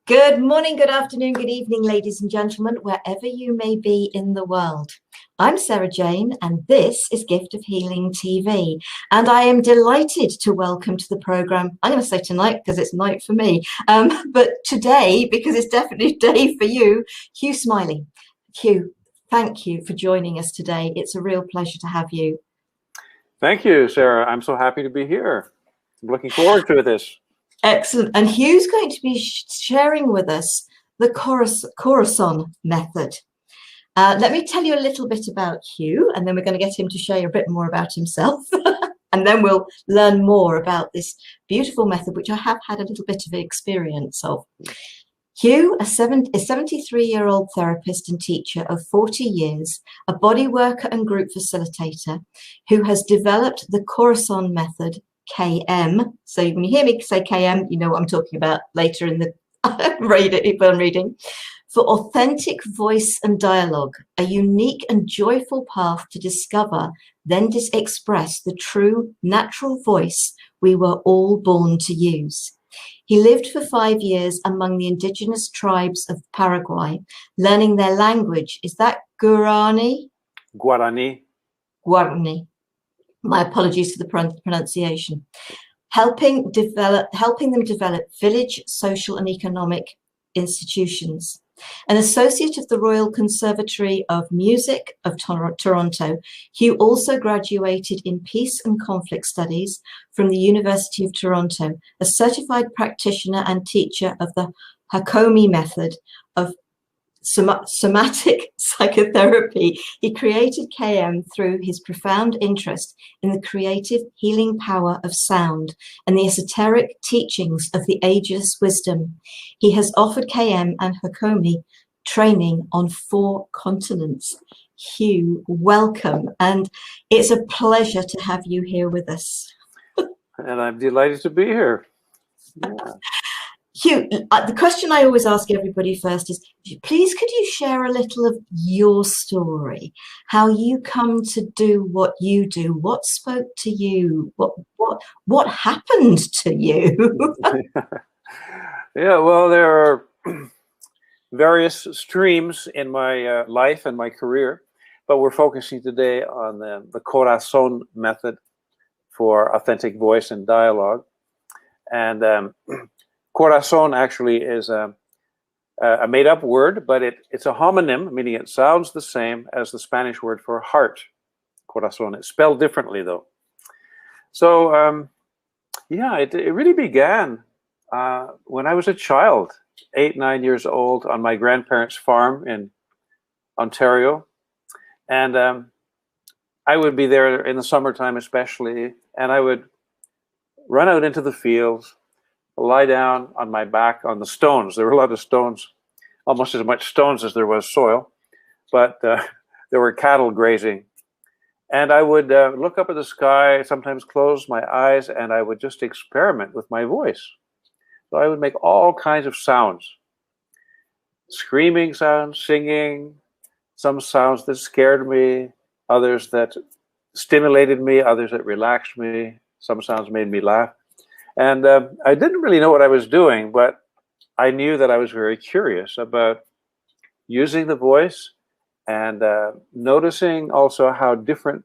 Good morning, good afternoon, good evening, ladies and gentlemen, wherever you may be in the world. I'm Sarah Jane, and this is Gift of Healing TV. And I am delighted to welcome to the program, I'm going to say tonight because it's night for me, but today, because it's definitely day for you, Hugh Smiley. Hugh, thank you for joining us today. It's a real pleasure to have you. Thank you, Sarah. I'm so happy to be here. I'm looking forward to this. Excellent. And Hugh's going to be sharing with us the Korason Method. Let me tell you a little bit about Hugh, and then we're going to get him to share a bit more about himself. And then we'll learn more about this beautiful method, which I have had a little bit of experience of. Hugh, a 73-year-old therapist and teacher of 40 years, a body worker and group facilitator who has developed the Korason Method, KM. So when you hear me say KM, you know what I'm talking about later in the reading. For authentic voice and dialogue, a unique and joyful path to discover, then express the true natural voice we were all born to use. He lived for 5 years among the indigenous tribes of Paraguay, learning their language. Is that Guarani? Guarani. Guarani. My apologies for the pronunciation. Helping them develop village, social and economic institutions. An associate of the Royal Conservatory of Music of Toronto, Hugh also graduated in Peace and Conflict Studies from the University of Toronto, a certified practitioner and teacher of the Hakomi method of somatic psychotherapy. He created KM through his profound interest in the creative healing power of sound and the esoteric teachings of the ageless wisdom. He has offered KM and Hakomi training on 4 continents. Hugh, welcome, and it's a pleasure to have you here with us. And I'm delighted to be here. Yeah. Hugh, the question I always ask everybody first is, please could you share a little of your story, how you come to do what you do, what spoke to you, what happened to you? Yeah, well, there are various streams in my life and my career, but we're focusing today on the Korason Method for authentic voice and dialogue. And Korason actually is a made-up word, but it's a homonym, meaning it sounds the same as the Spanish word for heart, corazón. It's spelled differently, though. So, yeah, it really began when I was a child, 8, 9 years old, on my grandparents' farm in Ontario. And I would be there in the summertime especially, and I would run out into the fields, lie down on my back on the stones. There were a lot of stones, almost as much stones as there was soil, but there were cattle grazing. And I would look up at the sky, sometimes close my eyes, and I would just experiment with my voice. So I would make all kinds of sounds, screaming sounds, singing, some sounds that scared me, others that stimulated me, others that relaxed me, some sounds made me laugh. And I didn't really know what I was doing, but I knew that I was very curious about using the voice and noticing also how different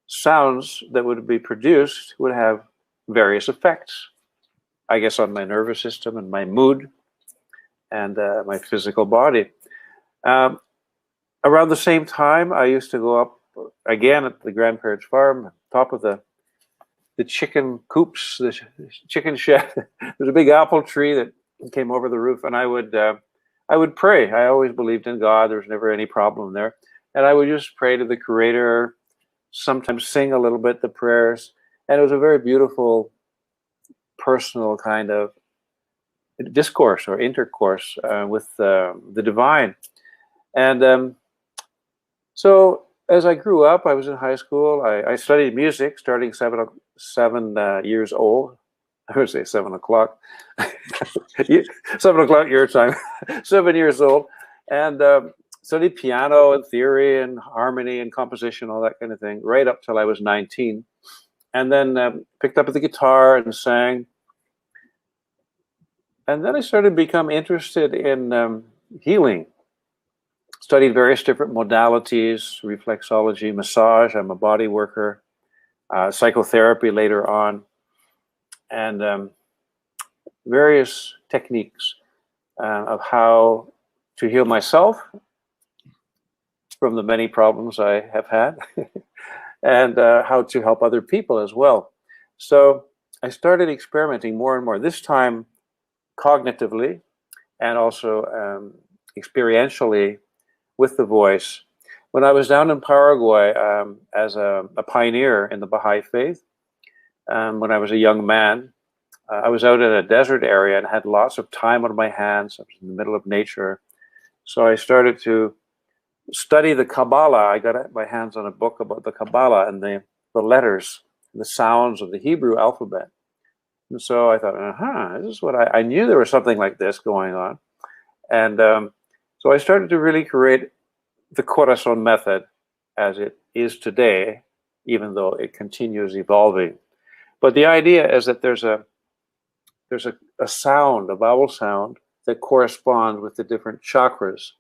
sounds that would be produced would have various effects, I guess, on my nervous system and my mood and my physical body. Around the same time, I used to go up again at the grandparents' farm, top of the chicken coops, the chicken shed. There's a big apple tree that came over the roof, and I would pray. I always believed in God. There was never any problem there. And I would just pray to the Creator, sometimes sing a little bit the prayers. And it was a very beautiful, personal kind of discourse or intercourse with the divine. And so as I grew up, I was in high school. I studied music starting 7 years old. I would say 7 o'clock. 7 o'clock your time. 7 years old. And studied piano and theory and harmony and composition, all that kind of thing, right up till I was 19. And then picked up the guitar and sang. And then I started to become interested in healing. Studied various different modalities, reflexology, massage. I'm a body worker, psychotherapy later on, and various techniques of how to heal myself from the many problems I have had, and how to help other people as well. So I started experimenting more and more, this time cognitively and also experientially with the voice. When I was down in Paraguay as a pioneer in the Baha'i faith, when I was a young man, I was out in a desert area and had lots of time on my hands. I was in the middle of nature. So I started to study the Kabbalah. I got my hands on a book about the Kabbalah and the letters, the sounds of the Hebrew alphabet. And so I thought, this is what I knew there was something like this going on. And so I started to really create the Korason Method as it is today, even though it continues evolving. But the idea is that there's a sound, a vowel sound, that corresponds with the different chakras.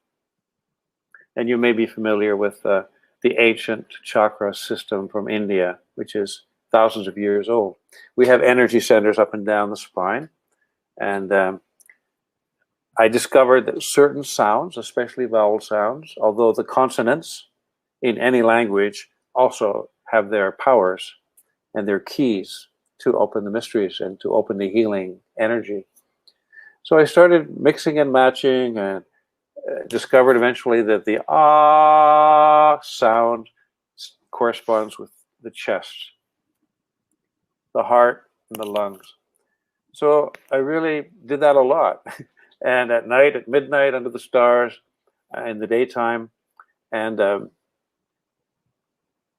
And you may be familiar with the ancient chakra system from India, which is thousands of years old. We have energy centers up and down the spine. And I discovered that certain sounds, especially vowel sounds, although the consonants in any language also have their powers and their keys to open the mysteries and to open the healing energy. So I started mixing and matching and discovered eventually that the ah sound corresponds with the chest, the heart, and the lungs. So I really did that a lot. And at night, at midnight, under the stars, in the daytime, and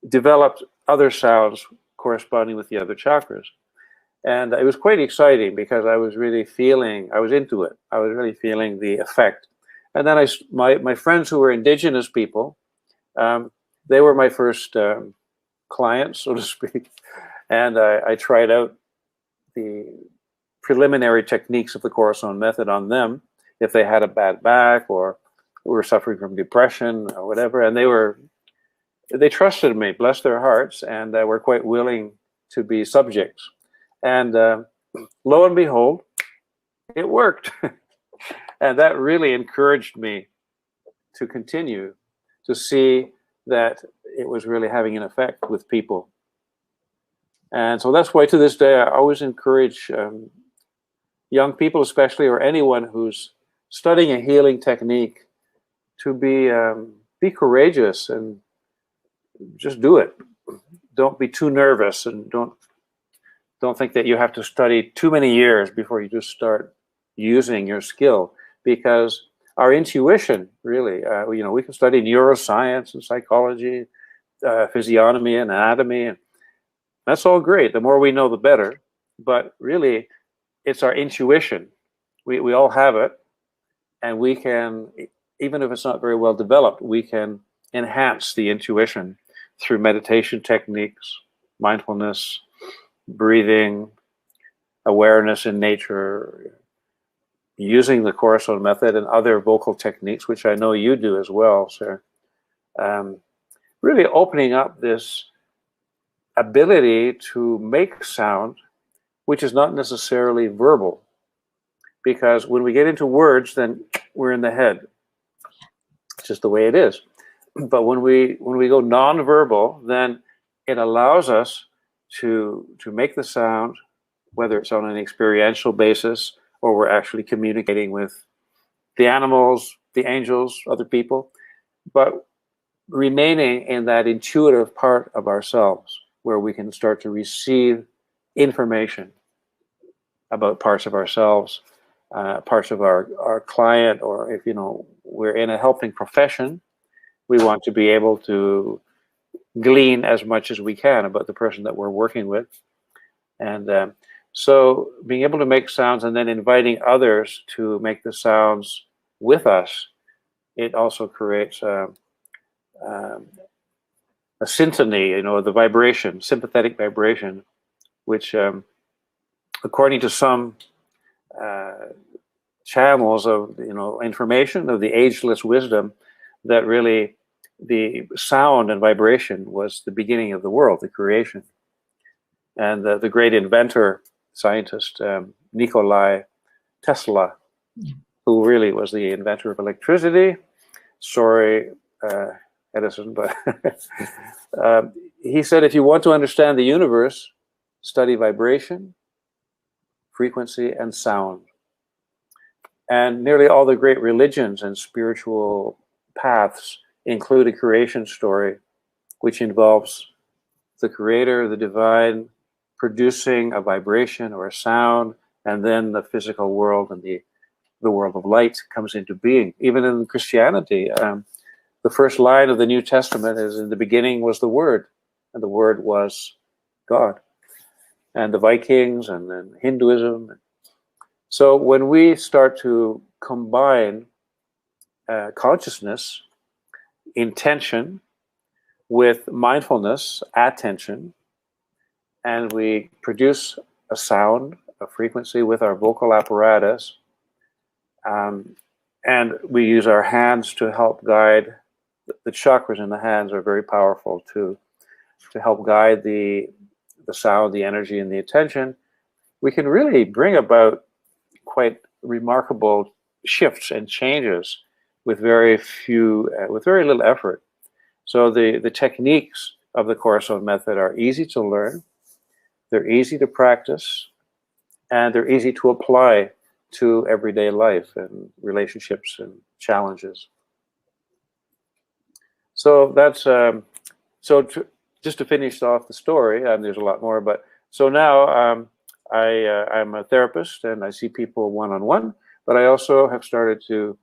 developed other sounds corresponding with the other chakras. And it was quite exciting because I was really feeling, I was into it. I was really feeling the effect. And then my friends who were indigenous people, they were my first clients, so to speak. And I tried out the preliminary techniques of the Korason Method on them if they had a bad back or were suffering from depression or whatever. And they trusted me, bless their hearts, and were quite willing to be subjects. And lo and behold, it worked. And that really encouraged me to continue to see that it was really having an effect with people. And so that's why to this day, I always encourage young people especially, or anyone who's studying a healing technique, to be courageous and just do it. Don't be too nervous, and don't think that you have to study too many years before you just start using your skill, because our intuition really, we can study neuroscience and psychology, physiognomy and anatomy, and that's all great. The more we know, the better. But really, it's our intuition. We all have it, and we can, even if it's not very well developed, we can enhance the intuition through meditation techniques, mindfulness, breathing, awareness in nature, using the Korason Method and other vocal techniques, which I know you do as well, sir. Really opening up this ability to make sound, which is not necessarily verbal. Because when we get into words, then we're in the head. It's just the way it is. But when we go non-verbal, then it allows us to make the sound, whether it's on an experiential basis or we're actually communicating with the animals, the angels, other people, but remaining in that intuitive part of ourselves where we can start to receive information about parts of ourselves, parts of our client, or if we're in a helping profession, we want to be able to glean as much as we can about the person that we're working with. And so being able to make sounds and then inviting others to make the sounds with us, it also creates a syntony, the vibration, sympathetic vibration, which according to some channels of information, of the ageless wisdom, that really the sound and vibration was the beginning of the world, the creation. And the great inventor, scientist, Nikola Tesla, who really was the inventor of electricity. Sorry, Edison, but he said, if you want to understand the universe, study vibration, frequency, and sound. And nearly all the great religions and spiritual paths include a creation story, which involves the creator, the divine, producing a vibration or a sound, and then the physical world and the world of light comes into being. Even in Christianity, the first line of the New Testament is, in the beginning was the Word, and the Word was God. And the Vikings, and then Hinduism. So when we start to combine consciousness, intention, with mindfulness, attention, and we produce a sound, a frequency with our vocal apparatus, and we use our hands to help guide. The chakras in the hands are very powerful to help guide the sound, the energy, and the attention. We can really bring about quite remarkable shifts and changes with very little effort. So the techniques of the Korason Method are easy to learn, they're easy to practice, and they're easy to apply to everyday life and relationships and challenges. So that's just to finish off the story, and there's a lot more. But so now I'm a therapist, and I see people one-on-one. But I also have started to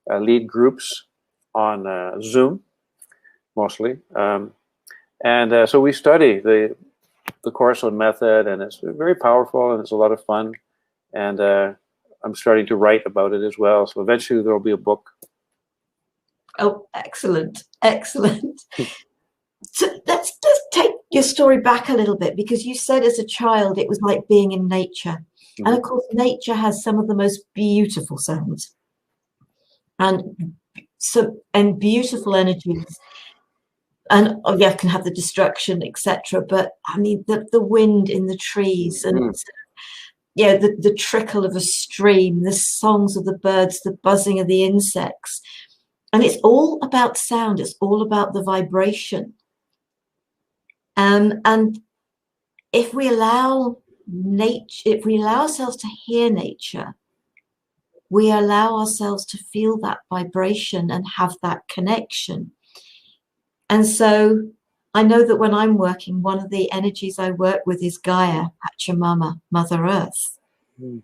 lead groups on Zoom, mostly, and so we study the Korason Method, and it's very powerful, and it's a lot of fun. And I'm starting to write about it as well. So eventually there will be a book. Oh, excellent, excellent. So let's take your story back a little bit, because you said as a child it was like being in nature. Mm-hmm. And of course, nature has some of the most beautiful sounds and beautiful energies. And yeah, can have the destruction, etc. But I mean, the wind in the trees, and the trickle of a stream, the songs of the birds, the buzzing of the insects. And it's all about sound. It's all about the vibration. And if we allow ourselves to hear nature, we allow ourselves to feel that vibration and have that connection. And so I know that when I'm working, one of the energies I work with is Gaia, Pachamama, Mother Earth. Mm.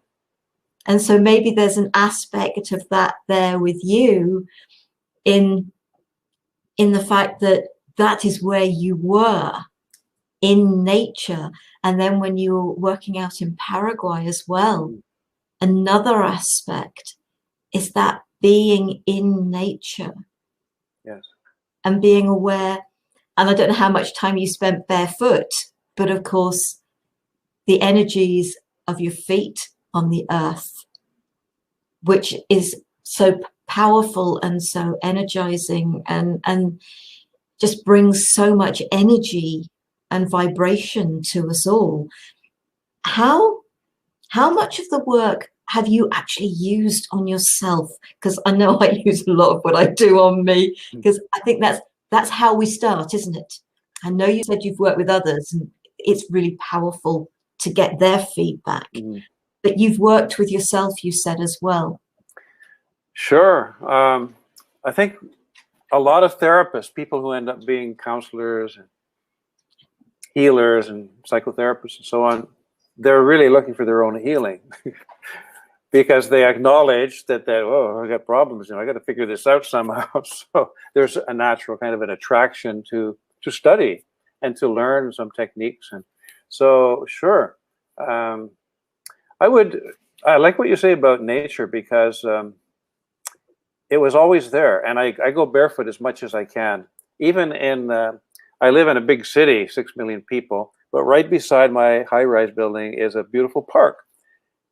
And so maybe there's an aspect of that there with you in the fact that is where you were in nature. And then when you were working out in Paraguay as well, another aspect is that being in nature. Yes. And being aware. And I don't know how much time you spent barefoot, but of course, the energies of your feet on the earth, which is so powerful and so energizing and just brings so much energy and vibration to us all. How much of the work have you actually used on yourself? Because I know I use a lot of what I do on me, because I think that's how we start, isn't it? I know you said you've worked with others, and it's really powerful to get their feedback. Mm-hmm. But you've worked with yourself, you said, as well. Sure. I think a lot of therapists, people who end up being counselors and healers and psychotherapists and so on, they're really looking for their own healing because they acknowledge that I got problems, I got to figure this out somehow. So there's a natural kind of an attraction to study and to learn some techniques. And so, sure, I like what you say about nature, because it was always there, and I go barefoot as much as I can. Even I live in a big city, 6 million people, but right beside my high-rise building is a beautiful park.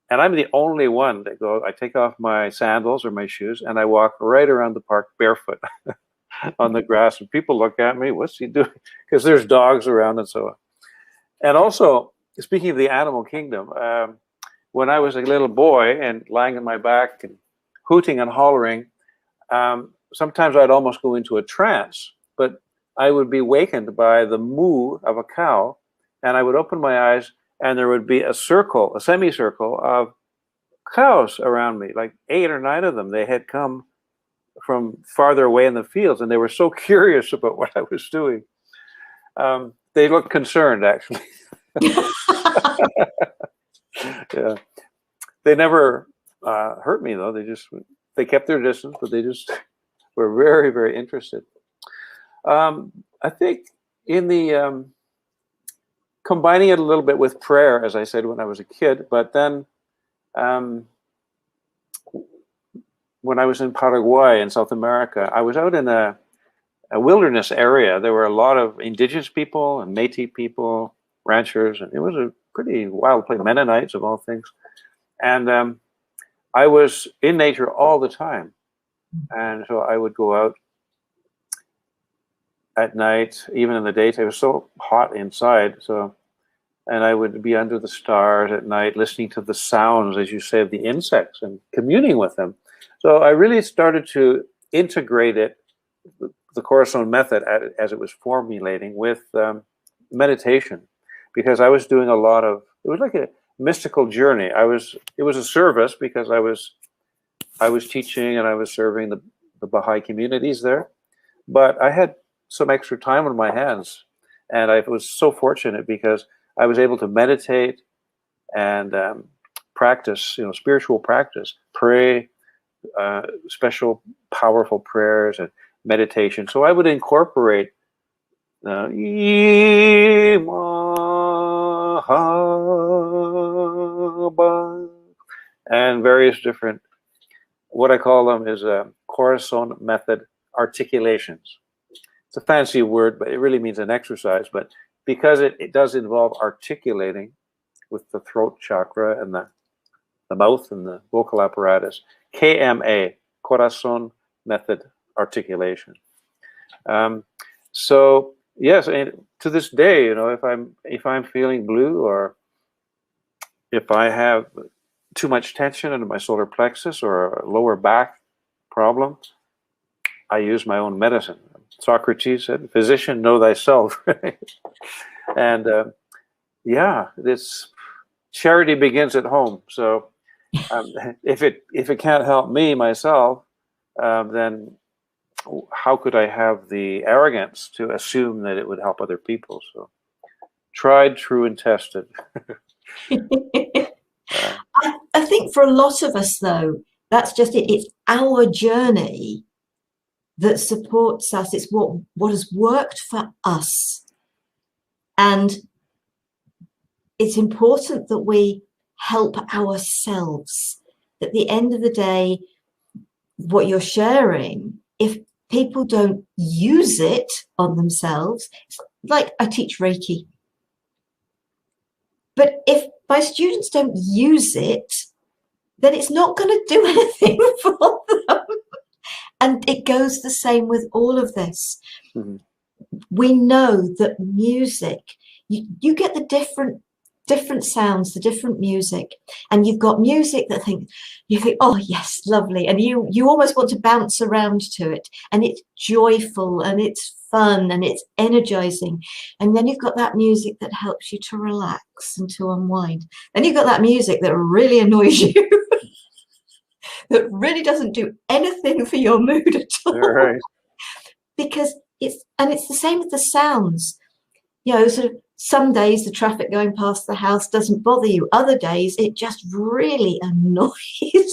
And I'm the only one that goes. I take off my sandals or my shoes, and I walk right around the park barefoot on the grass. And people look at me, what's he doing? Because there's dogs around and so on. And also, speaking of the animal kingdom, when I was a little boy and lying on my back and hooting and hollering, sometimes I'd almost go into a trance, but I would be wakened by the moo of a cow, and I would open my eyes, and there would be a circle, a semicircle of cows around me, like 8 or 9 of them. They had come from farther away in the fields, and they were so curious about what I was doing. They looked concerned, actually. Yeah. They never hurt me, though. They kept their distance, but they just were very, very interested. I think in the combining it a little bit with prayer, as I said when I was a kid, but then when I was in Paraguay in South America, I was out in a wilderness area. There were a lot of indigenous people and Métis people, ranchers, and it was a pretty wild place, Mennonites of all things. And I was in nature all the time. And so I would go out at night, even in the daytime. It was so hot inside. And I would be under the stars at night, listening to the sounds, as you say, of the insects and communing with them. So I really started to integrate it, the Korason Method, as it was formulating, with meditation, because I was doing a lot of, it was like a mystical journey. It was a service because I was teaching and I was serving the Baha'i communities there, but I had some extra time on my hands, and I was so fortunate because I was able to meditate and practice, spiritual practice, pray, special powerful prayers and meditation. So I would incorporate and various different, what I call them is Korason Method articulations. It's a fancy word, but it really means an exercise. But because it does involve articulating with the throat chakra and the mouth and the vocal apparatus, KMA, Korason Method articulation. So yes, and to this day, if I'm feeling blue, or if I have too much tension into my solar plexus or a lower back problem, I use my own medicine. Socrates said, "Physician, know thyself." And this charity begins at home. So if it can't help me myself, then how could I have the arrogance to assume that it would help other people? So tried, true, and tested. I think for a lot of us, though, that's just it. It's our journey that supports us. It's what has worked for us. And it's important that we help ourselves. At the end of the day, what you're sharing, if people don't use it on themselves, it's like I teach Reiki. But if my students don't use it, then it's not going to do anything for them. And it goes the same with all of this. Mm-hmm. We know that music, you get the different sounds, the different music, and you've got music that you think, oh yes, lovely, and you almost want to bounce around to it, and it's joyful and it's fun and it's energizing. And then you've got that music that helps you to relax and to unwind. Then you've got that music that really annoys you, that really doesn't do anything for your mood at all. Right. Because it's the same with the sounds. Sort of some days the traffic going past the house doesn't bother you. Other days it just really annoys you.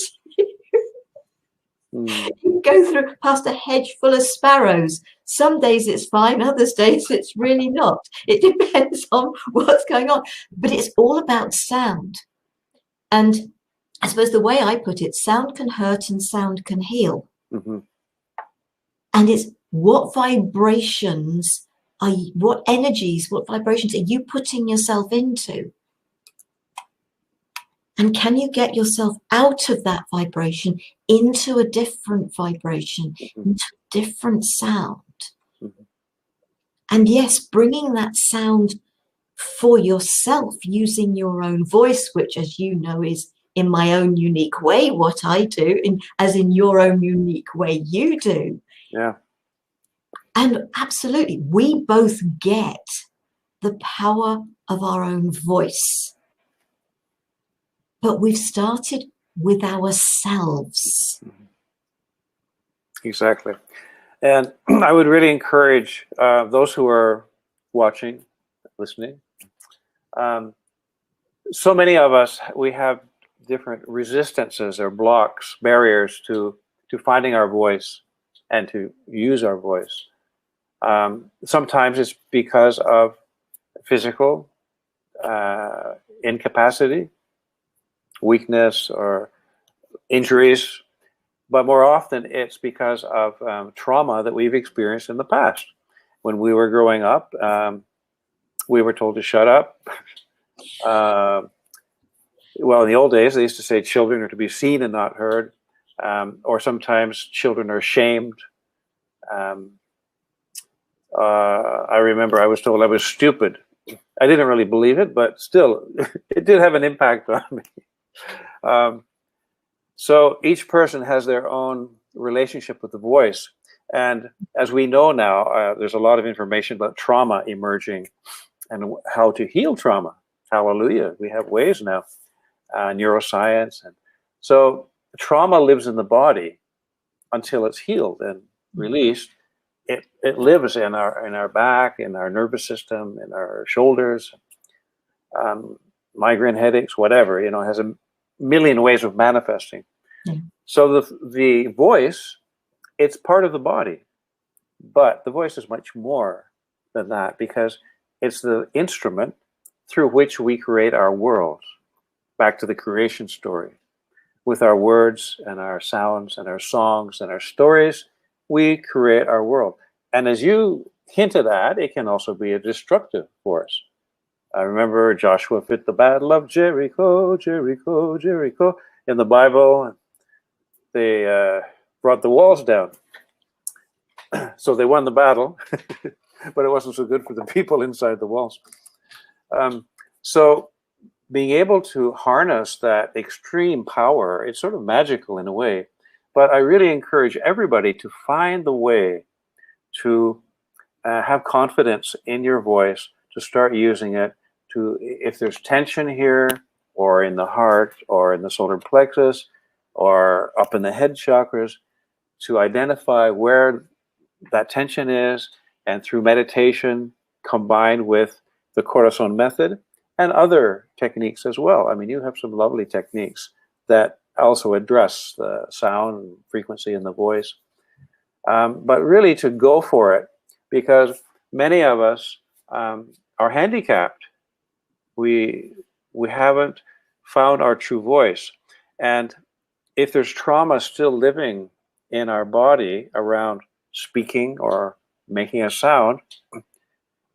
You go through past a hedge full of sparrows. Some days it's fine, other days it's really not. It depends on what's going on. But it's all about sound. And I suppose the way I put it, sound can hurt and sound can heal. Mm-hmm. And it's what vibrations what vibrations are you putting yourself into? And can you get yourself out of that vibration into a different vibration, into a different sound? And yes, bringing that sound for yourself using your own voice, which, as you know, is in my own unique way what I do, as in your own unique way you do. Yeah. And absolutely, we both get the power of our own voice. But we've started with ourselves. Exactly. And I would really encourage those who are watching, listening. So many of us, we have different resistances or blocks, barriers to finding our voice and to use our voice. Sometimes it's because of physical incapacity, weakness, or injuries. But more often, it's because of trauma that we've experienced in the past. When we were growing up, we were told to shut up. Well, in the old days, they used to say children are to be seen and not heard. Or sometimes children are shamed. I remember I was told I was stupid. I didn't really believe it, but still, it did have an impact on me. So each person has their own relationship with the voice. And as we know now, there's a lot of information about trauma emerging and how to heal trauma. Hallelujah. We have ways now, neuroscience. And so trauma lives in the body until it's healed and released. It lives in our back, in our nervous system, in our shoulders, migraine headaches, whatever, it has a million ways of manifesting. So the voice, it's part of the body, but the voice is much more than that, because it's the instrument through which we create our world. Back to the creation story. With our words and our sounds and our songs and our stories, we create our world. And as you hinted at, it can also be a destructive force. I remember Joshua fit the battle of Jericho, Jericho, Jericho in the Bible. They brought the walls down. So they won the battle, but it wasn't so good for the people inside the walls. So being able to harness that extreme power, it's sort of magical in a way. But I really encourage everybody to find the way to have confidence in your voice, to start using it, if there's tension here, or in the heart, or in the solar plexus, or up in the head chakras, to identify where that tension is, and through meditation combined with the Korason Method and other techniques as well. I mean, you have some lovely techniques that also address the sound and frequency in the voice. But really to go for it, because many of us are handicapped. We haven't found our true voice. And if there's trauma still living in our body around speaking or making a sound,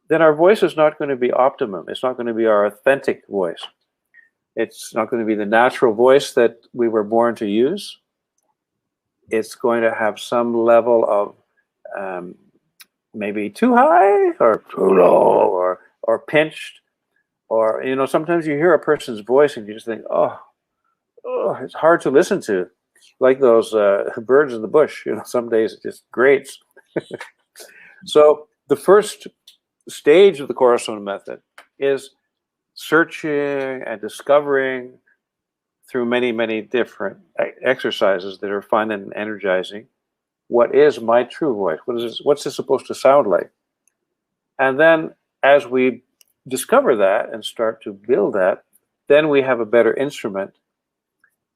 then our voice is not going to be optimum. It's not going to be our authentic voice. It's not going to be the natural voice that we were born to use. It's going to have some level of maybe too high or too low or pinched. Or, sometimes you hear a person's voice and you just think, oh, it's hard to listen to. Like those birds in the bush, some days it just grates. So the first stage of the Korason Method is searching and discovering through many, many different exercises that are fun and energizing. What is my true voice? What's this supposed to sound like? And then as we discover that and start to build that, then we have a better instrument,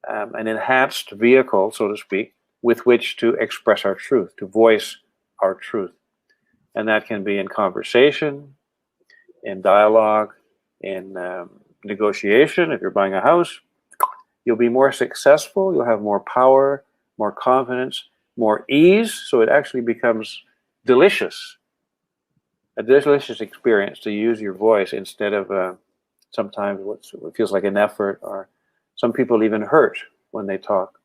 an enhanced vehicle, so to speak, with which to express our truth, to voice our truth. And that can be in conversation, in dialogue, in negotiation. If you're buying a house, you'll be more successful, you'll have more power, more confidence, more ease, so it actually becomes delicious. A delicious experience to use your voice instead of sometimes what feels like an effort or some people even hurt when they talk.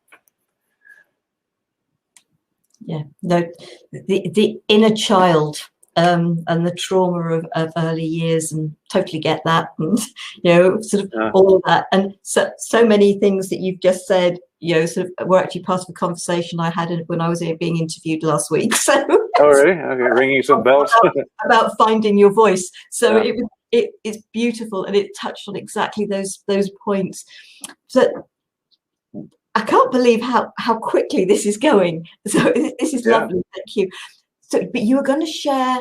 Yeah, no, the inner child and the trauma of early years, and totally get that, and sort of all of that, and so many things that you've just said, sort of were actually part of a conversation I had when I was being interviewed last week. So oh, really? Okay, ringing some bells about finding your voice. So it's beautiful, and it touched on exactly those points. So I can't believe how quickly this is going. So this is lovely. Thank you. So, but you were going to share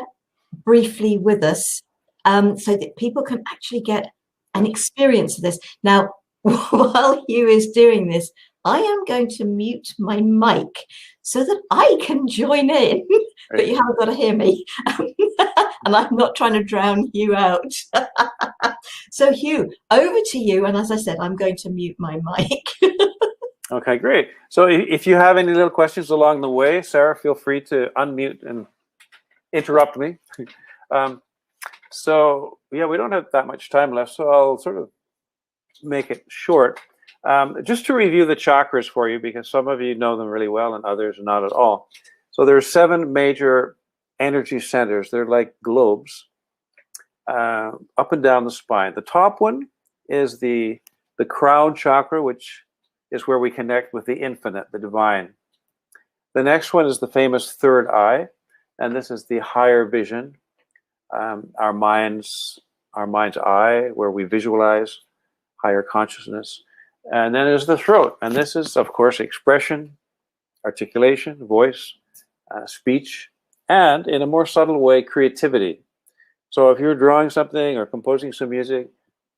briefly with us so that people can actually get an experience of this. Now, while Hugh is doing this, I am going to mute my mic so that I can join in, but you haven't got to hear me. And I'm not trying to drown Hugh out. So Hugh, over to you. And as I said, I'm going to mute my mic. Okay, great. So if you have any little questions along the way, Sara, feel free to unmute and interrupt me. So yeah, we don't have that much time left, so I'll sort of make it short. Just to review the chakras for you, because some of you know them really well and others not at all. So there are 7 major energy centers. They're like globes up and down the spine. The top one is the crown chakra, which is where we connect with the infinite, the divine. The next one is the famous third eye, and this is the higher vision, our mind's eye, where we visualize higher consciousness. And then there's the throat, and this is, of course, expression, articulation, voice, speech, and in a more subtle way, creativity. So if you're drawing something or composing some music,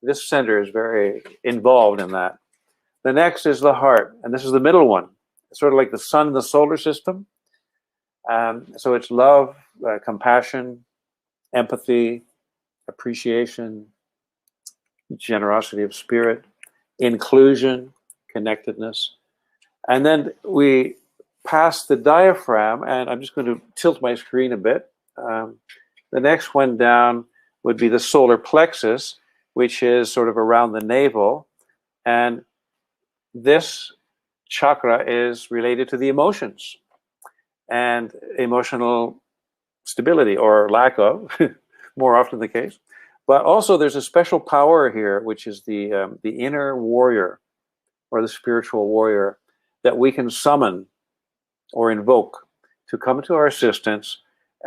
this center is very involved in that. The next is the heart, and this is the middle one. It's sort of like the sun in the solar system. So it's love, compassion, empathy, appreciation, generosity of spirit, inclusion, connectedness. And then we pass the diaphragm, and I'm just going to tilt my screen a bit. The next one down would be the solar plexus, which is sort of around the navel. And this chakra is related to the emotions and emotional stability, or lack of, more often the case. But also there's a special power here, which is the inner warrior, or the spiritual warrior, that we can summon or invoke to come to our assistance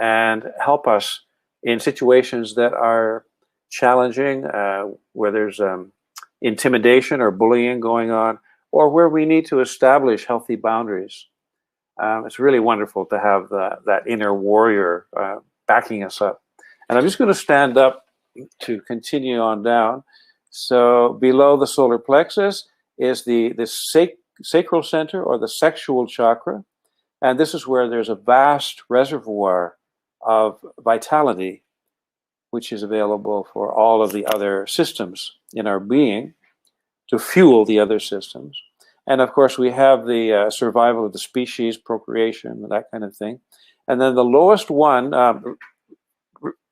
and help us in situations that are challenging, where there's intimidation or bullying going on, or where we need to establish healthy boundaries. It's really wonderful to have that inner warrior backing us up. And I'm just going to stand up to continue on down. So below the solar plexus is the Sacral Center, or the sexual chakra. And this is where there's a vast reservoir of vitality, which is available for all of the other systems in our being to fuel the other systems. And of course, we have the survival of the species, procreation, that kind of thing. And then the lowest one,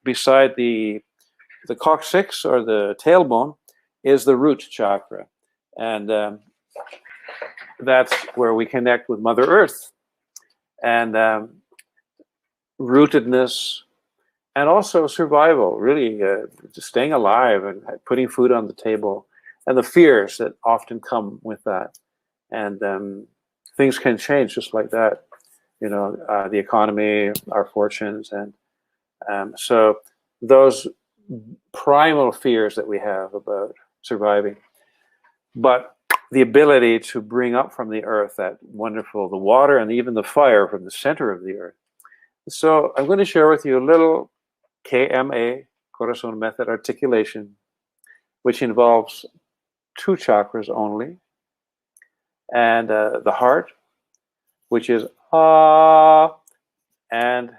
beside the coccyx, or the tailbone, is the root chakra. And that's where we connect with Mother Earth. And rootedness, and also survival, really just staying alive and putting food on the table, and the fears that often come with that. And things can change just like that, the economy, our fortunes, and so those primal fears that we have about surviving. But the ability to bring up from the earth that wonderful, the water and even the fire from the center of the earth. So I'm going to share with you a little KMA, Korason Method articulation, which involves 2 chakras only. And the heart, which is ah, and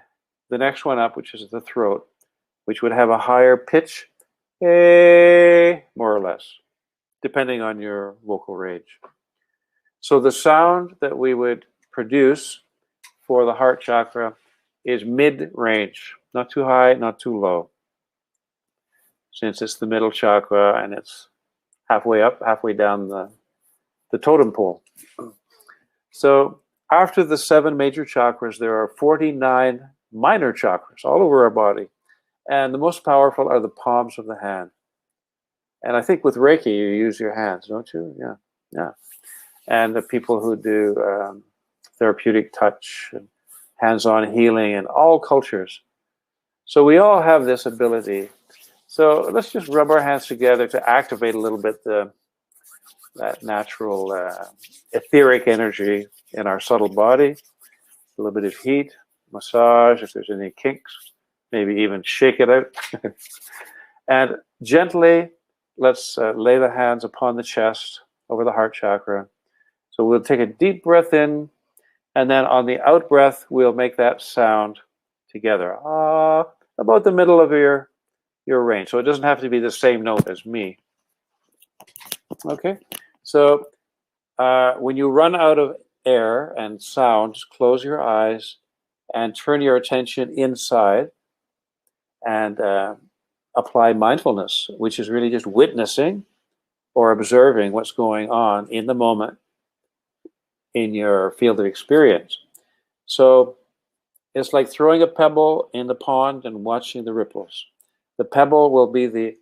the next one up, which is the throat, which would have a higher pitch, more or less, depending on your vocal range. So the sound that we would produce for the heart chakra is mid-range, not too high, not too low, since it's the middle chakra and it's halfway up, halfway down the the totem pole. So after the 7 major chakras, there are 49 minor chakras all over our body. And the most powerful are the palms of the hand. And I think with Reiki, you use your hands, don't you? Yeah, yeah. And the people who do therapeutic touch and hands-on healing in all cultures. So we all have this ability. So let's just rub our hands together to activate a little bit that natural etheric energy in our subtle body. A little bit of heat, massage, if there's any kinks, maybe even shake it out. And gently, let's lay the hands upon the chest, over the heart chakra. So we'll take a deep breath in, and then on the out breath, we'll make that sound together. Ah, about the middle of your range. So it doesn't have to be the same note as me. Okay, so when you run out of air and sound, just close your eyes and turn your attention inside and apply mindfulness, which is really just witnessing or observing what's going on in the moment in your field of experience. So it's like throwing a pebble in the pond and watching the ripples. The pebble will be the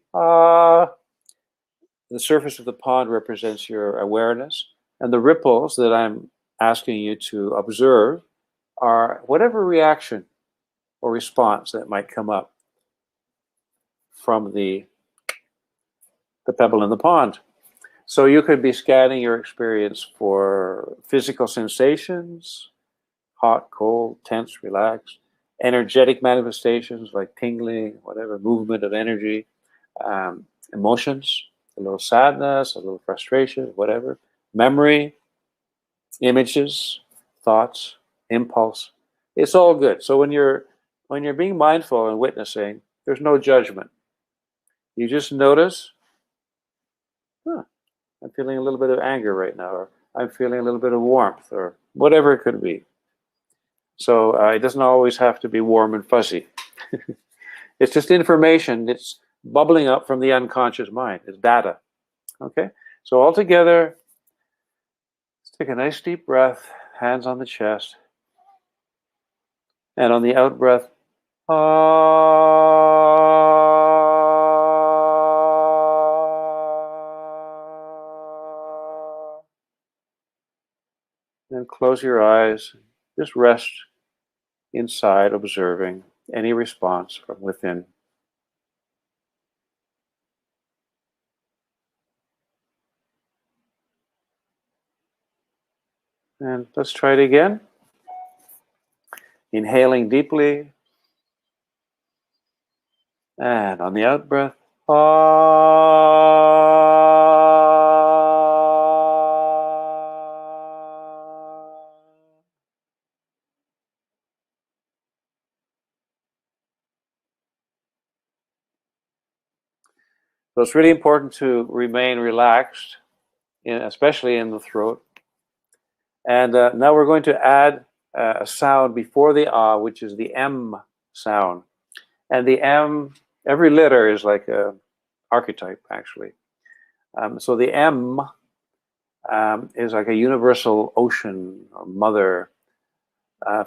surface of the pond represents your awareness, and the ripples that I'm asking you to observe are whatever reaction or response that might come up from the pebble in the pond. So you could be scanning your experience for physical sensations, hot, cold, tense, relaxed, energetic manifestations like tingling, whatever, movement of energy, emotions, a little sadness, a little frustration, whatever, memory, images, thoughts, impulse. It's all good. So when you're being mindful and witnessing, there's no judgment. You just notice, I'm feeling a little bit of anger right now, or I'm feeling a little bit of warmth, or whatever it could be. So it doesn't always have to be warm and fuzzy. It's just information that's bubbling up from the unconscious mind. It's data. Okay? So all together, let's take a nice deep breath, hands on the chest. And on the out breath, and close your eyes. Just rest inside, observing any response from within. And let's try it again. Inhaling deeply. And on the out breath, So it's really important to remain relaxed, especially in the throat. And now we're going to add a sound before the ah, which is the M sound. And the M, every letter is like a archetype, actually. So the M is like a universal ocean or mother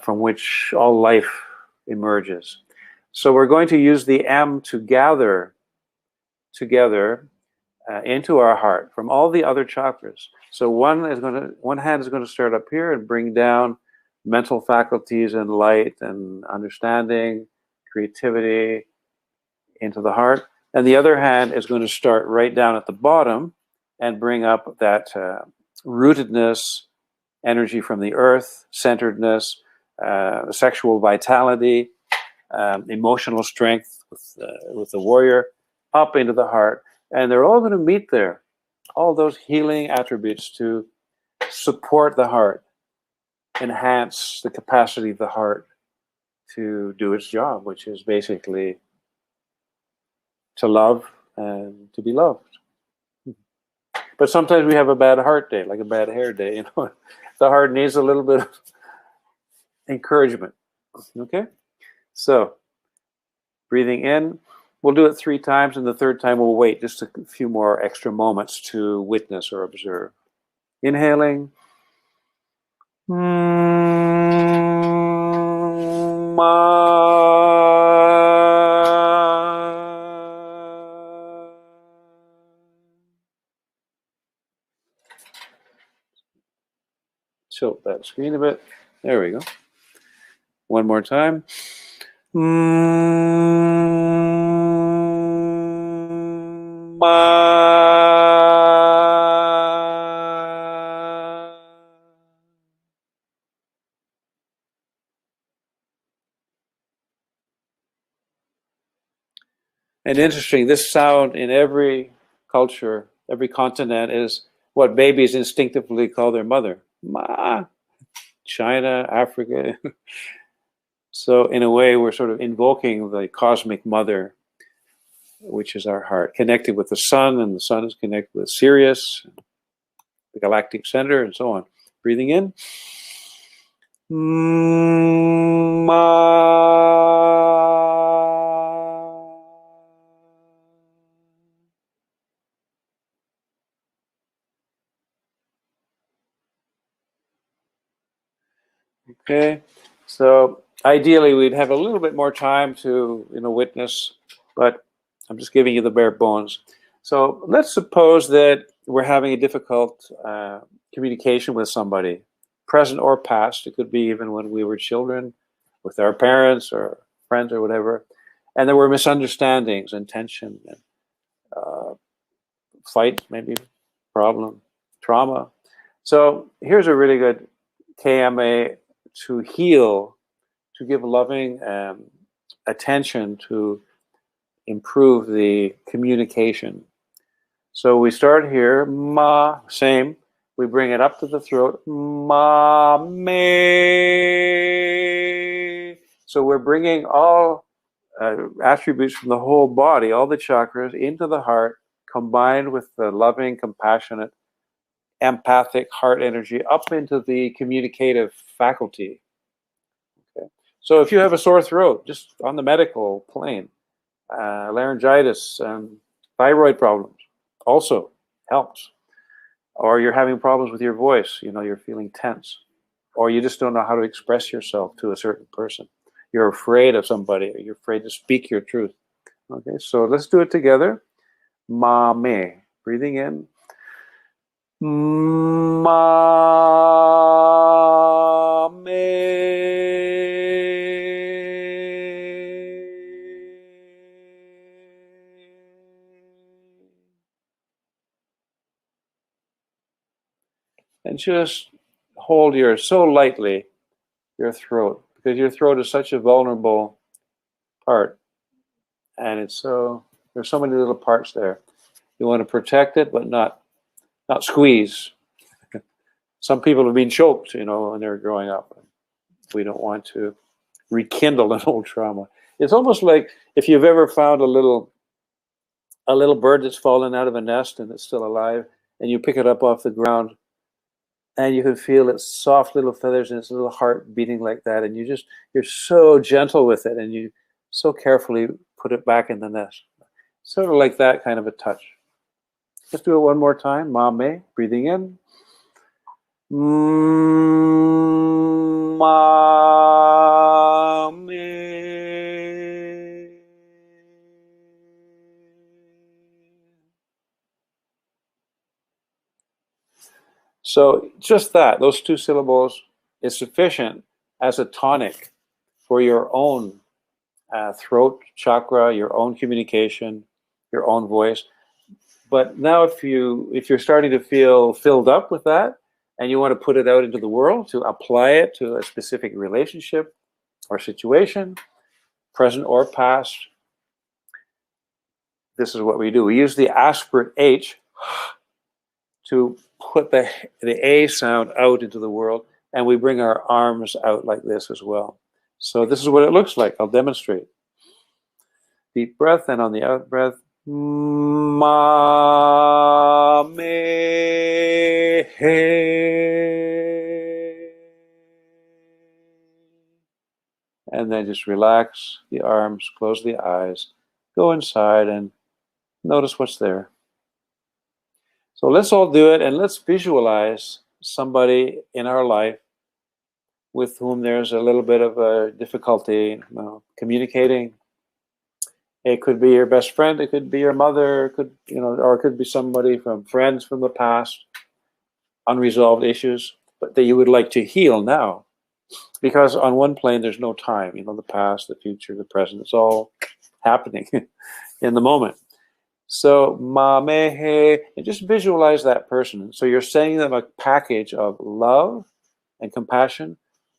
from which all life emerges. So we're going to use the M to gather together into our heart from all the other chakras. So one hand is going to start up here and bring down mental faculties and light and understanding, creativity into the heart. And the other hand is going to start right down at the bottom and bring up that rootedness, energy from the earth, centeredness, sexual vitality, emotional strength with the warrior, up into the heart. And they're all going to meet there. All those healing attributes to support the heart, enhance the capacity of the heart to do its job, which is basically to love and to be loved. But sometimes we have a bad heart day, like a bad hair day. You know, the heart needs a little bit of encouragement. Okay, so breathing in, we'll do it 3 times, and the third time we'll wait just a few more extra moments to witness or observe. Inhaling. Tilt that screen a bit. There we go. One more time. And interesting, this sound in every culture, every continent, is what babies instinctively call their mother. Ma. China, Africa. So in a way, we're sort of invoking the cosmic mother, which is our heart, connected with the sun, and the sun is connected with Sirius, the galactic center, and so on. Breathing in. Okay, so ideally we'd have a little bit more time to witness, but I'm just giving you the bare bones. So let's suppose that we're having a difficult communication with somebody, present or past. It could be even when we were children, with our parents or friends or whatever, and there were misunderstandings and tension and fight, maybe problem, trauma. So here's a really good KMA to heal, to give loving attention to improve the communication. So we start here, ma, same. We bring it up to the throat, ma, me. So we're bringing all attributes from the whole body, all the chakras, into the heart, combined with the loving, compassionate, empathic heart energy up into the communicative faculty. Okay. So if you have a sore throat, just on the medical plane, laryngitis, thyroid problems also helps. Or you're having problems with your voice, you're feeling tense. Or you just don't know how to express yourself to a certain person. You're afraid of somebody, or you're afraid to speak your truth. Okay, so let's do it together. Ma me. Breathing in. Ma me. And just hold so lightly your throat, because your throat is such a vulnerable part, and there's so many little parts there. You want to protect it, but not squeeze. Some people have been choked, when they're growing up. We don't want to rekindle an old trauma. It's almost like if you've ever found a little bird that's fallen out of a nest and it's still alive, and you pick it up off the ground, and you can feel its soft little feathers and its little heart beating like that, and you're so gentle with it, and you so carefully put it back in the nest. Sort of like that kind of a touch. Let's do it one more time. Ma me, breathing in. Ma me. So just that, those two syllables is sufficient as a tonic for your own throat chakra, your own communication, your own voice. But now if you're starting to feel filled up with that, and you want to put it out into the world, to apply it to a specific relationship or situation, present or past, this is what we do. We use the aspirate H to put the A sound out into the world, and we bring our arms out like this as well. So this is what it looks like. I'll demonstrate. Deep breath, and on the out breath, ma me he. And then just relax the arms, close the eyes, go inside and notice what's there. So let's all do it, and let's visualize somebody in our life with whom there's a little bit of a difficulty communicating. It could be your best friend, it could be your mother, it could, or it could be somebody from friends from the past, unresolved issues, but that you would like to heal now. Because on one plane, there's no time. The past, the future, the present, it's all happening in the moment. So, mamehe, and just visualize that person. So you're sending them a package of love and compassion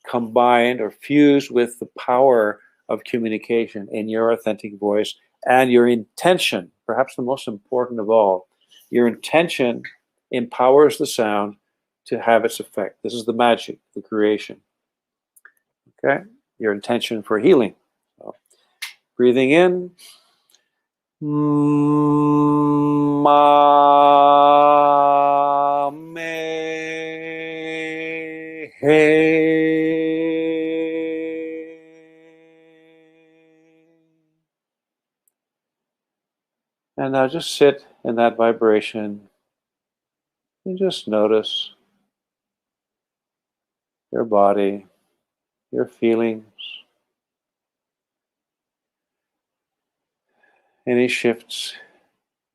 combined or fused with the power of communication in your authentic voice and your intention, perhaps the most important of all. Your intention empowers the sound to have its effect. This is the magic, the creation. Okay? Your intention for healing. So, breathing in. And now just sit in that vibration and just notice your body, your feelings, any shifts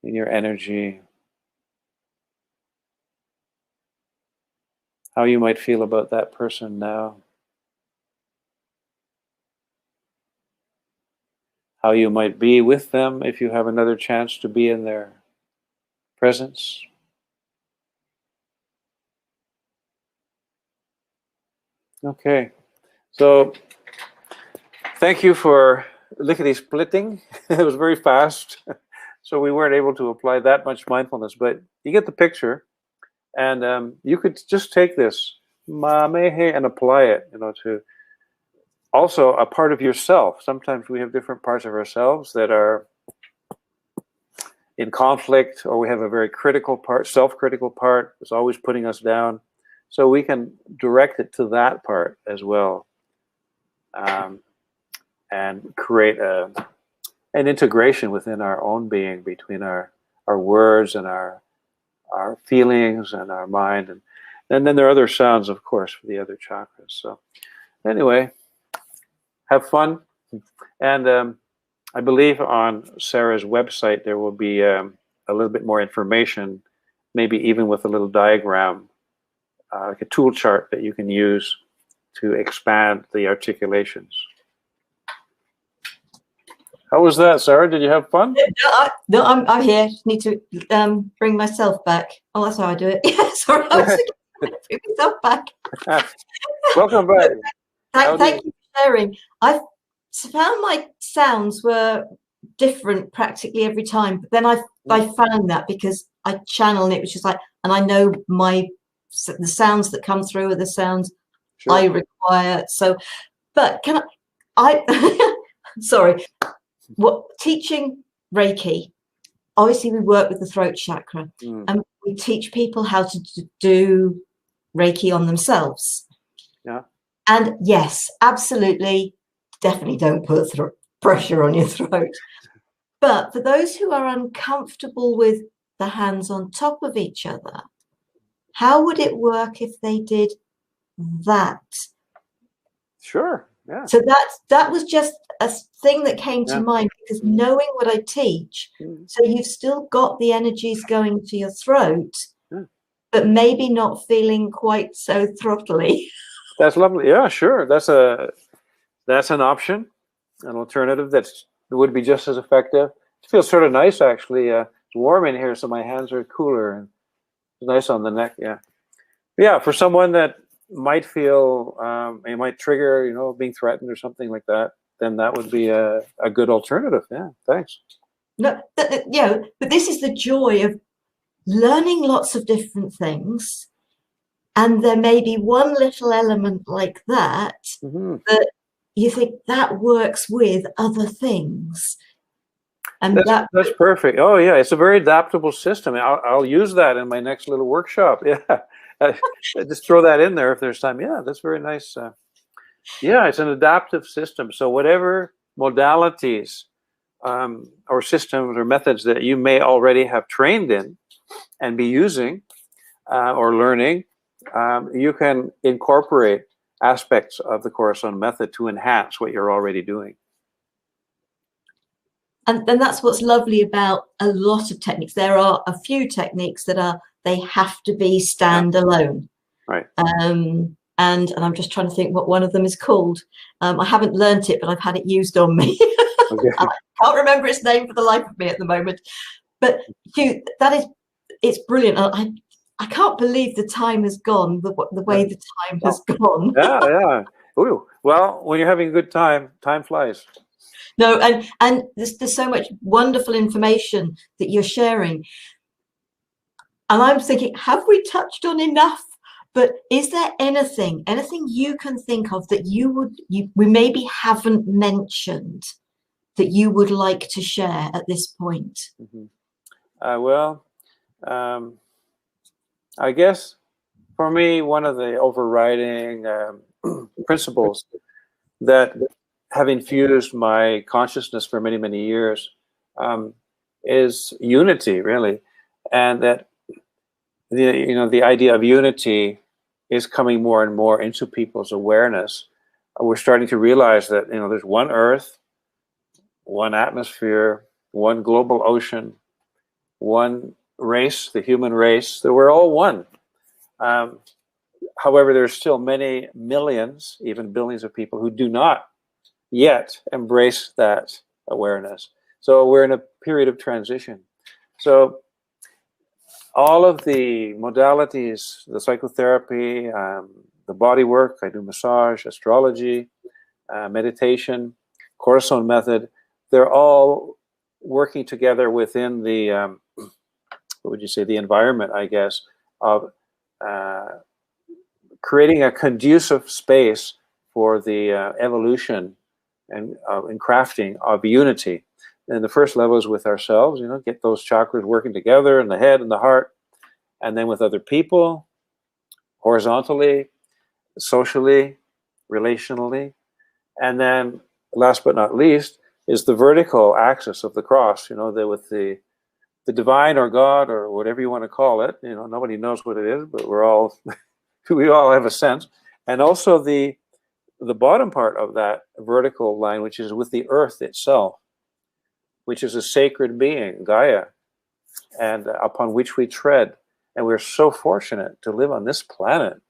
in your energy, how you might feel about that person now, how you might be with them if you have another chance to be in their presence. Okay, so thank you for lickety-splitting. It was very fast, so we weren't able to apply that much mindfulness, but you get the picture, and you could just take this mamehe and apply it, to also a part of yourself. Sometimes we have different parts of ourselves that are in conflict, or we have a very critical part, self-critical part that's always putting us down. So we can direct it to that part as well, and create an integration within our own being, between our words and our feelings and our mind. And then there are other sounds, of course, for the other chakras. So anyway, have fun. And I believe on Sara's website there will be a little bit more information, maybe even with a little diagram, like a tool chart that you can use to expand the articulations. How was that, Sara? Did you have fun? No, I'm here. Just need to bring myself back. Oh, that's how I do it. Yeah, sorry, I was bring myself back. Welcome back. Thank you for sharing. I found my sounds were different practically every time, but then I found that because I channel and it was just like, and I know the sounds that come through are the sounds I require. So, but can I sorry. What teaching Reiki, obviously we work with the throat chakra, and we teach people how to do Reiki on themselves. Yeah. And yes, absolutely, definitely don't put pressure on your throat. But for those who are uncomfortable with the hands on top of each other, how would it work if they did that? Sure. Yeah. So that was just a thing that came to mind, because knowing what I teach, so you've still got the energies going to your throat, but maybe not feeling quite so throttly. That's lovely. Yeah, sure. That's an option, an alternative that would be just as effective. It feels sort of nice, actually. It's warm in here, so my hands are cooler, and it's nice on the neck. Yeah. Yeah, for someone that might feel it might trigger, being threatened or something like that, then that would be a good alternative. Yeah, thanks. No, but this is the joy of learning lots of different things, and there may be one little element like that that you think that works with other things, and that's perfect. Oh yeah, it's a very adaptable system. I'll use that in my next little workshop. Yeah. Just throw that in there if there's time. Yeah, that's very nice. Yeah, it's an adaptive system. So whatever modalities or systems or methods that you may already have trained in, and be using or learning, you can incorporate aspects of the Korason Method to enhance what you're already doing. And that's what's lovely about a lot of techniques. There are a few techniques that they have to be standalone. Right. And I'm just trying to think what one of them is called. I haven't learnt it, but I've had it used on me. Okay. I can't remember its name for the life of me at the moment. But Hugh, it's brilliant. I can't believe the time has gone the way the time has gone. Yeah. Ooh. Well, when you're having a good time, time flies. No, and there's so much wonderful information that you're sharing. And I'm thinking, have we touched on enough? But is there anything you can think of that we maybe haven't mentioned that you would like to share at this point? Well, I guess for me, one of the overriding principles that have infused my consciousness for many, many years is unity, really, and that the idea of unity is coming more and more into people's awareness. We're starting to realize that there's one Earth, one atmosphere, one global ocean, one race, the human race, that we're all one. However, there's still many millions, even billions of people who do not yet embrace that awareness. So we're in a period of transition. So all of the modalities, the psychotherapy, the body work, I do massage, astrology, meditation, Korason Method, they're all working together within the, what would you say, the environment, I guess, of creating a conducive space for the evolution and crafting of unity. And the first level is with ourselves, get those chakras working together in the head and the heart, and then with other people, horizontally, socially, relationally. And then last but not least is the vertical axis of the cross, with the divine or God or whatever you want to call it. Nobody knows what it is, but we all have a sense. And also the bottom part of that vertical line, which is with the earth itself, which is a sacred being, Gaia, and upon which we tread. And we're so fortunate to live on this planet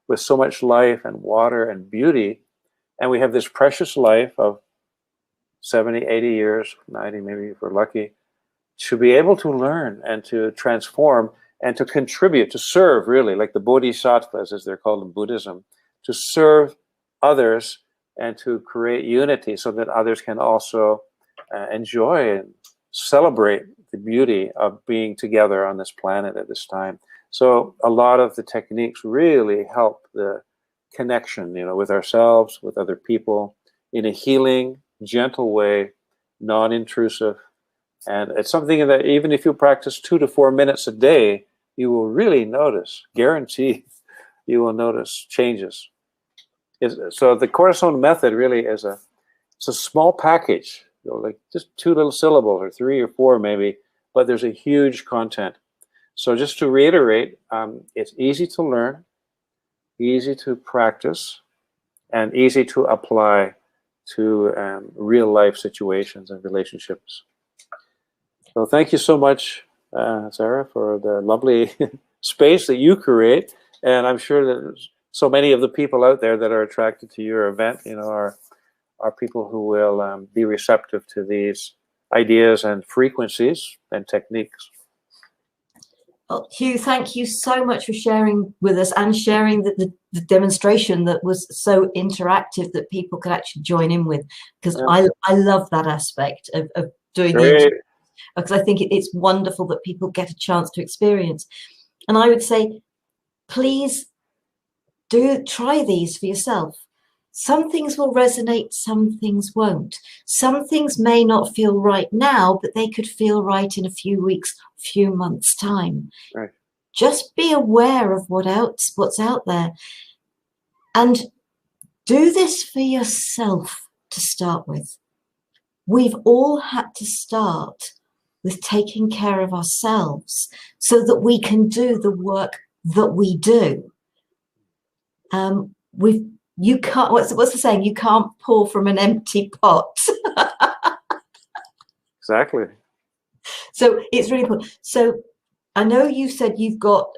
with so much life and water and beauty. And we have this precious life of 70, 80 years, 90 maybe if we're lucky, to be able to learn and to transform and to contribute, to serve, really, like the bodhisattvas, as they're called in Buddhism, to serve others and to create unity so that others can also enjoy and celebrate the beauty of being together on this planet at this time. So a lot of the techniques really help the connection, with ourselves, with other people, in a healing, gentle way, non-intrusive. And it's something that even if you practice 2 to 4 minutes a day, you will really notice, guarantee you will notice changes. So the Korason Method really is it's a small package, like just 2 little syllables or 3 or 4 maybe, but there's a huge content. So just to reiterate, it's easy to learn, easy to practice, and easy to apply to real life situations and relationships. So thank you so much, Sara, for the lovely space that you create. And I'm sure that so many of the people out there that are attracted to your event, are people who will be receptive to these ideas and frequencies and techniques. Well, Hugh, thank you so much for sharing with us and sharing the demonstration that was so interactive that people could actually join in with, because I love that aspect of doing the, because I think it's wonderful that people get a chance to experience. And I would say, please do try these for yourself. Some things will resonate, some things won't. Some things may not feel right now, but they could feel right in a few weeks, few months' time. Right. Just be aware of what's out there, and do this for yourself to start with. We've all had to start with taking care of ourselves so that we can do the work that we do. You can't, what's the saying? You can't pour from an empty pot. Exactly. So it's really important. So I know you said you've got,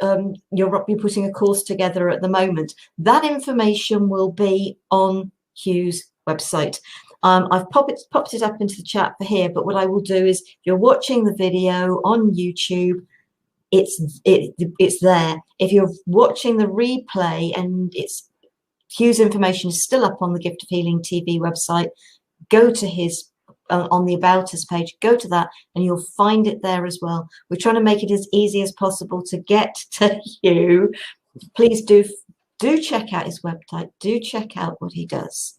you're putting a course together at the moment. That information will be on Hugh's website. I've popped it up into the chat for here, but what I will do is, if you're watching the video on YouTube, it's there. If you're watching the replay and Hugh's information is still up on the Gift of Healing TV website, go to his on the About Us page, go to that and you'll find it there as well. We're trying to make it as easy as possible to get to Hugh. Please do check out his website, do check out what he does.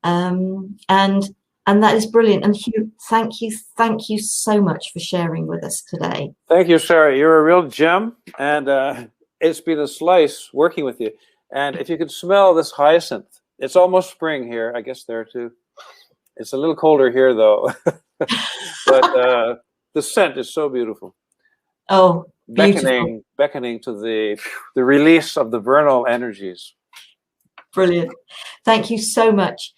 And that is brilliant. And Hugh, thank you so much for sharing with us today. Thank you, Sara. You're a real gem, and it's been a slice working with you. And if you could smell this hyacinth, it's almost spring here. I guess there too. It's a little colder here though, but the scent is so beautiful. Oh, beautiful. Beckoning to the release of the vernal energies. Brilliant. Thank you so much.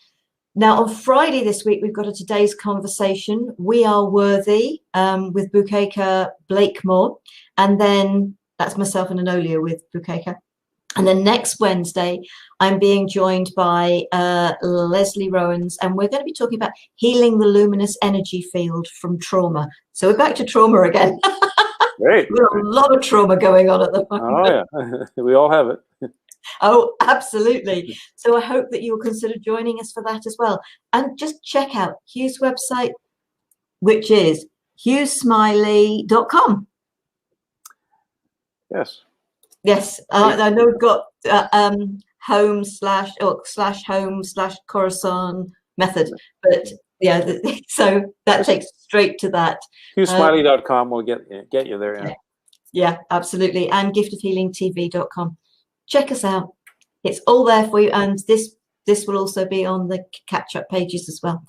Now, on Friday this week, we've got a Today's Conversation, We Are Worthy, with Bukeka Blakemore. And then that's myself and Anolia with Bukeka. And then next Wednesday, I'm being joined by Leslie Rowans, and we're going to be talking about healing the luminous energy field from trauma. So we're back to trauma again. Great. We've got a lot of trauma going on at the moment. Oh, yeah. We all have it. Oh, absolutely. So I hope that you will consider joining us for that as well. And just check out Hugh's website, which is hughsmiley.com. Yes. Yes, I know we've got home/home/ Korason Method, but yeah, so that takes straight to that. HughSmiley.com will get you there. Yeah. Yeah, absolutely. And giftofhealingtv.com. Check us out. It's all there for you, and this will also be on the catch-up pages as well.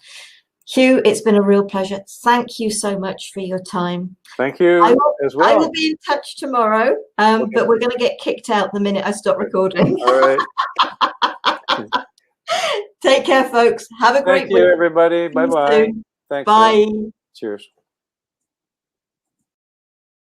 Hugh, it's been a real pleasure. Thank you so much for your time. Thank you as well. I will be in touch tomorrow, okay. But we're going to get kicked out the minute I stop recording. All right. Take care, folks. Have a great week. Thank you, everybody. Bye-bye. Thanks. Bye. Cheers.